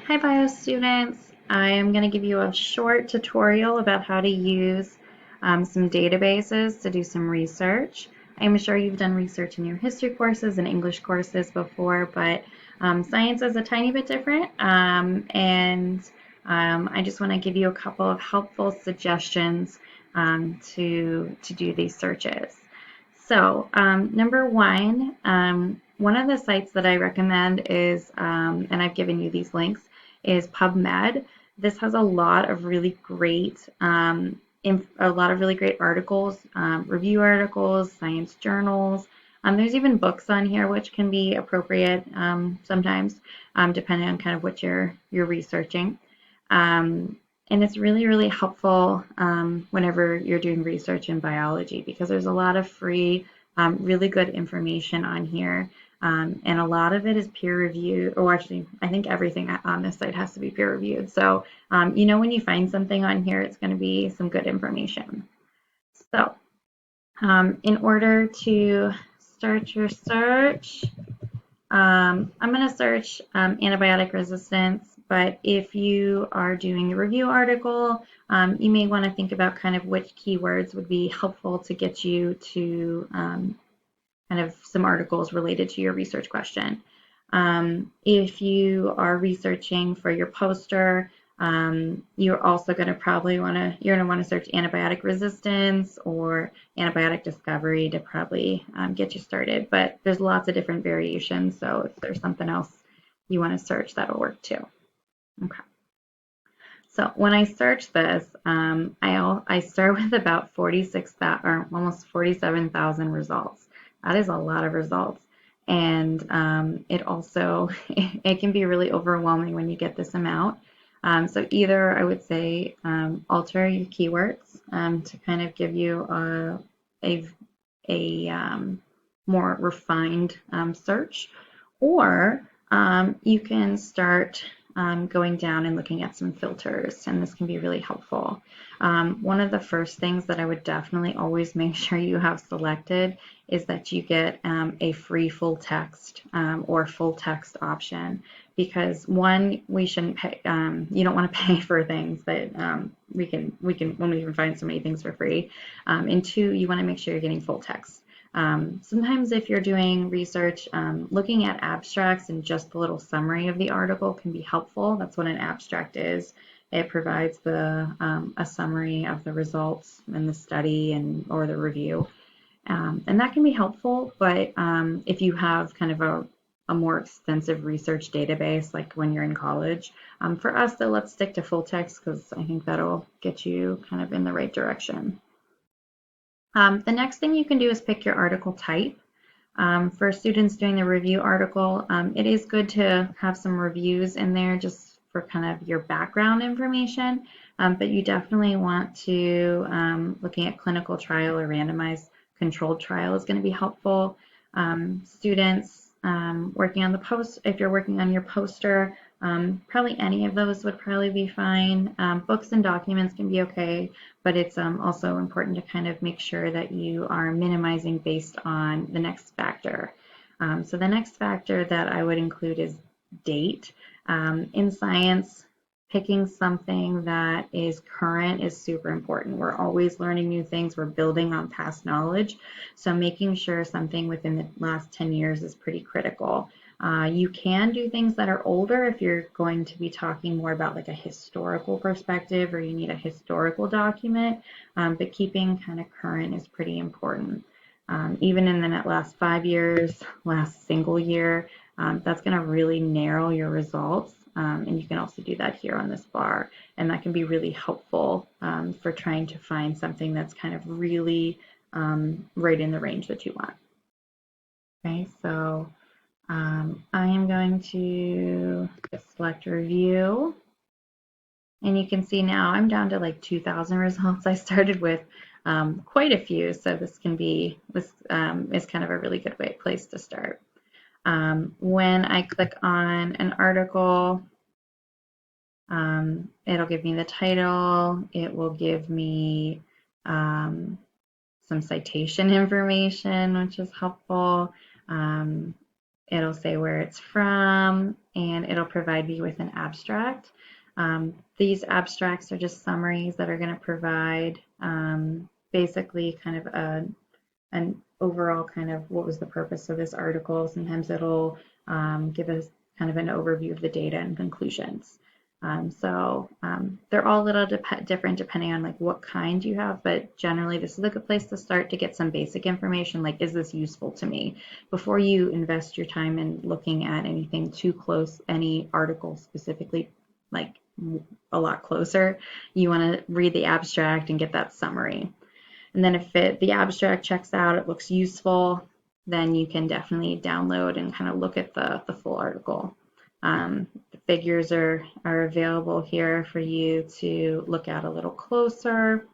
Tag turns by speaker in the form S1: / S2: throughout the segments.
S1: Hi bio students. I am going to give you a short tutorial about how to use some databases to do some research. I'm sure you've done research in your history courses and English courses before, but science is a tiny bit different. I just want to give you a couple of helpful suggestions to do these searches. So, number one of the sites that I recommend is, and I've given you these links, is PubMed. This has a lot of really great, articles, review articles, science journals. There's even books on here which can be appropriate sometimes, depending on kind of what you're researching. Um, and it's really, really helpful whenever you're doing research in biology because there's a lot of free, really good information on here. And a lot of it is peer reviewed, or actually, I think everything on this site has to be peer reviewed. So, when you find something on here, it's going to be some good information. So, in order to start your search, I'm going to search antibiotic resistance, but if you are doing a review article, you may want to think about kind of which keywords would be helpful to get you to kind of some articles related to your research question. If you are researching for your poster, you're also going to want to search antibiotic resistance or antibiotic discovery to probably get you started. But there's lots of different variations, so if there's something else you want to search, that'll work too. Okay. So when I search this, I start with about 46,000 or almost 47,000 results. That is a lot of results. And it also, it can be really overwhelming when you get this amount. So either I would say alter your keywords to kind of give you a more refined search, or you can start going down and looking at some filters, and this can be really helpful. One of the first things that I would definitely always make sure you have selected is that you get a free full text or full text option, because one, we shouldn't pay, you don't want to pay for things that we can find so many things for free. And two, you want to make sure you're getting full text. Sometimes if you're doing research, looking at abstracts and just the little summary of the article can be helpful. That's what an abstract is. It provides a summary of the results in the study or the review. And that can be helpful, but if you have kind of a more extensive research database, like when you're in college, for us, though, let's stick to full text because I think that'll get you kind of in the right direction. The next thing you can do is pick your article type. For students doing the review article, it is good to have some reviews in there just for kind of your background information, but you definitely want to, looking at clinical trial or randomized controlled trial is going to be helpful. Students working on the post, if you're working on your poster, probably any of those would probably be fine. Books and documents can be okay, but it's also important to kind of make sure that you are minimizing based on the next factor. So the next factor that I would include is date. In science, picking something that is current is super important. We're always learning new things. We're building on past knowledge. So making sure something within the last 10 years is pretty critical. You can do things that are older if you're going to be talking more about like a historical perspective or you need a historical document, but keeping kind of current is pretty important. Even in the last 5 years, last single year, that's going to really narrow your results. And you can also do that here on this bar. And that can be really helpful for trying to find something that's kind of really right in the range that you want. Okay, so I am going to select review. And you can see now I'm down to like 2,000 results. I started with quite a few, so this is kind of a really good place to start. When I click on an article, it'll give me the title. It will give me some citation information, which is helpful. It'll say where it's from, and it'll provide you with an abstract. These abstracts are just summaries that are going to provide basically kind of an overall kind of what was the purpose of this article. Sometimes it'll give us kind of an overview of the data and conclusions. They're all a little different depending on like what kind you have, but generally this is a good place to start to get some basic information like, is this useful to me? Before you invest your time in looking at anything too close, any article specifically, like a lot closer, you want to read the abstract and get that summary. And then if the abstract checks out, it looks useful, then you can definitely download and kind of look at the full article. The figures are available here for you to look at a little closer.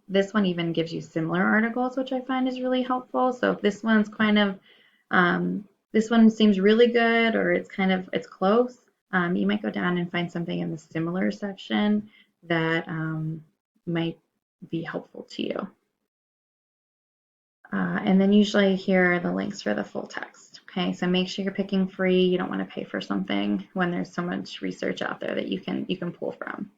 S1: This one even gives you similar articles, which I find is really helpful. So if this one's kind of, this one seems really good or it's close, you might go down and find something in the similar section that might be helpful to you. And then usually here are the links for the full text. Okay, so make sure you're picking free. You don't want to pay for something when there's so much research out there that you can pull from.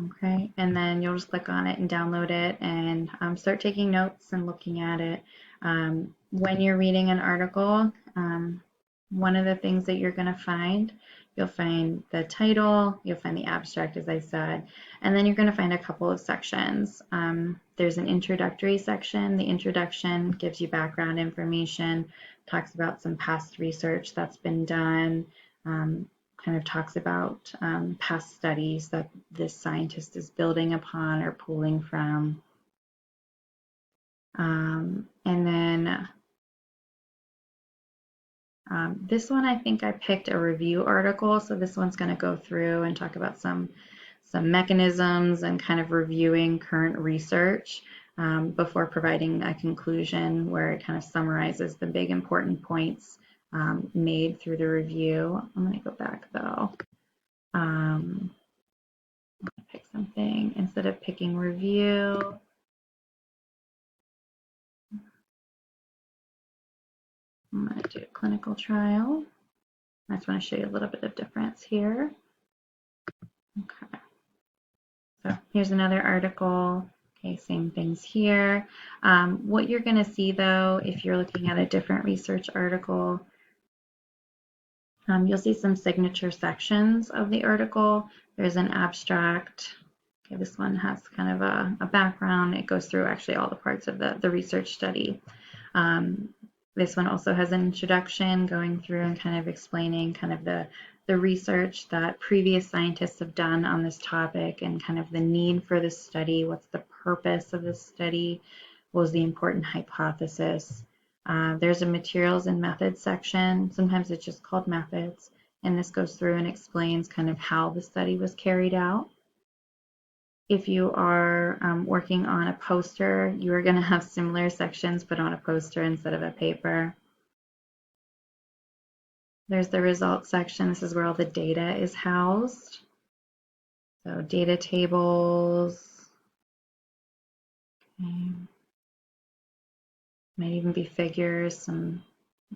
S1: Okay, and then you'll just click on it and download it and start taking notes and looking at it. When you're reading an article, one of the things that you're going to find, you'll find the title, you'll find the abstract, as I said, and then you're going to find a couple of sections. There's an introductory section. The introduction gives you background information, talks about some past research that's been done, kind of talks about past studies that this scientist is building upon or pulling from. And then this one, I think I picked a review article, so this one's going to go through and talk about some mechanisms and kind of reviewing current research before providing a conclusion where it kind of summarizes the big important points made through the review. I'm going to go back though. I'm going to pick something instead of picking review. I'm going to do a clinical trial. I just want to show you a little bit of difference here. Okay. So here's another article. Okay, same things here. What you're going to see though, if you're looking at a different research article, you'll see some signature sections of the article. There's an abstract. Okay, this one has kind of a background. It goes through actually all the parts of the research study. This one also has an introduction going through and kind of explaining kind of the research that previous scientists have done on this topic and kind of the need for this study, what's the purpose of this study, what was the important hypothesis. There's a materials and methods section. Sometimes it's just called methods, and this goes through and explains kind of how the study was carried out. If you are working on a poster, you are going to have similar sections put on a poster instead of a paper. There's the results section. This is where all the data is housed. So data tables. Okay. Might even be figures, some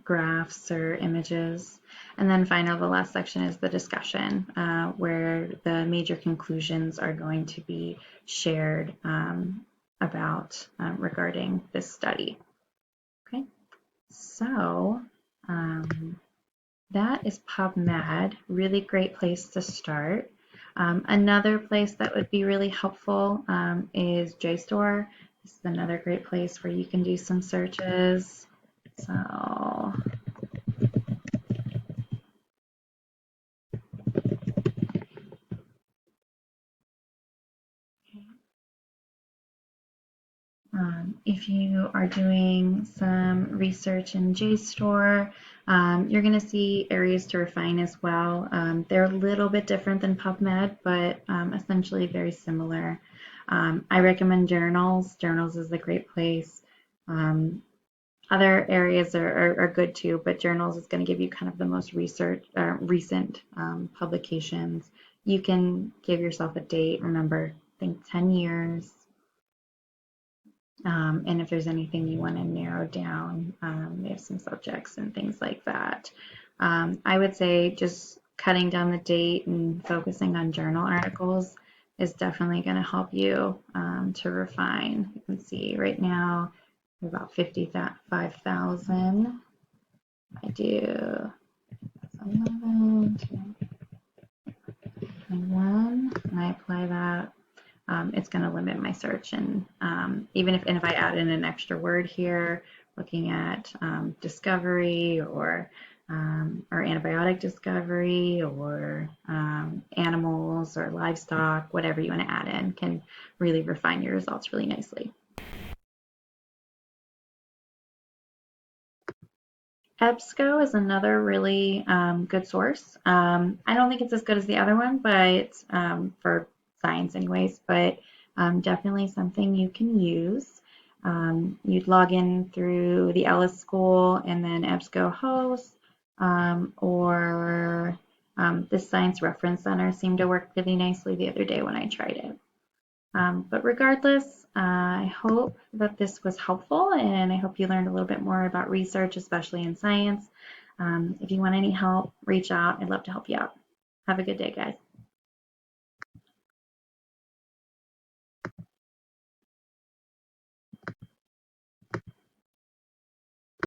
S1: graphs or images. And then finally, the last section is the discussion, where the major conclusions are going to be shared about regarding this study. Okay, so that is PubMed, really great place to start. Another place that would be really helpful is JSTOR. This is another great place where you can do some searches. So if you are doing some research in JSTOR, you're going to see areas to refine as well. They're a little bit different than PubMed, but essentially very similar. I recommend journals. Journals is a great place. Other areas are good too, but journals is going to give you kind of the most recent publications. You can give yourself a date. Remember, I think 10 years. And if there's anything you want to narrow down, we have some subjects and things like that. I would say just cutting down the date and focusing on journal articles is definitely going to help you to refine. You can see right now about 55,000. I do 11, 21, and I apply that. It's going to limit my search. And if I add in an extra word here, looking at discovery or antibiotic discovery or animals or livestock, whatever you want to add in can really refine your results really nicely. EBSCO is another really good source. I don't think it's as good as the other one, but for science anyways, but definitely something you can use. You'd log in through the Ellis School and then EBSCO host, or the Science Reference Center seemed to work really nicely the other day when I tried it. But regardless, I hope that this was helpful and I hope you learned a little bit more about research, especially in science. If you want any help, reach out. I'd love to help you out. Have a good day, guys.